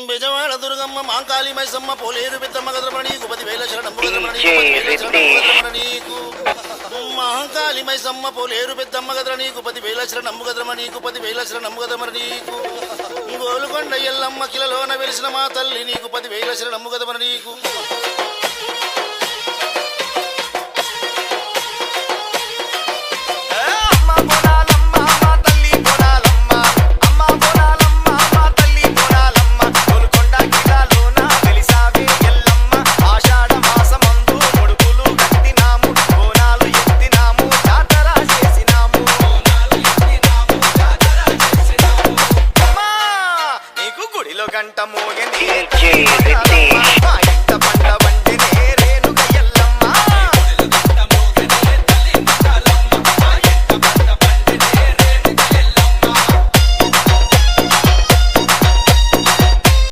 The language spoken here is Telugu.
బెజవాడ దుర్గమ్మ మాంకాళి మైసమ్మ పోలేరు పెద్దమ్మ గదరమణి గుపతి వేల శరణమ్మ నీకు మహంకాళి మైసమ్మ పోలేరు పెద్దమ్మ గదరని గుపతి వేల శరణమ్మ గదరమణి గుపతి వేల శరణమ్మ గదరమణి నీకు గోలుకొండ ఎల్లమ్మ కిలలోన వెలిసిన మా తల్లి నీకు 10,000 శరణమ్మ గదరమణి నీకు గంట మోగింది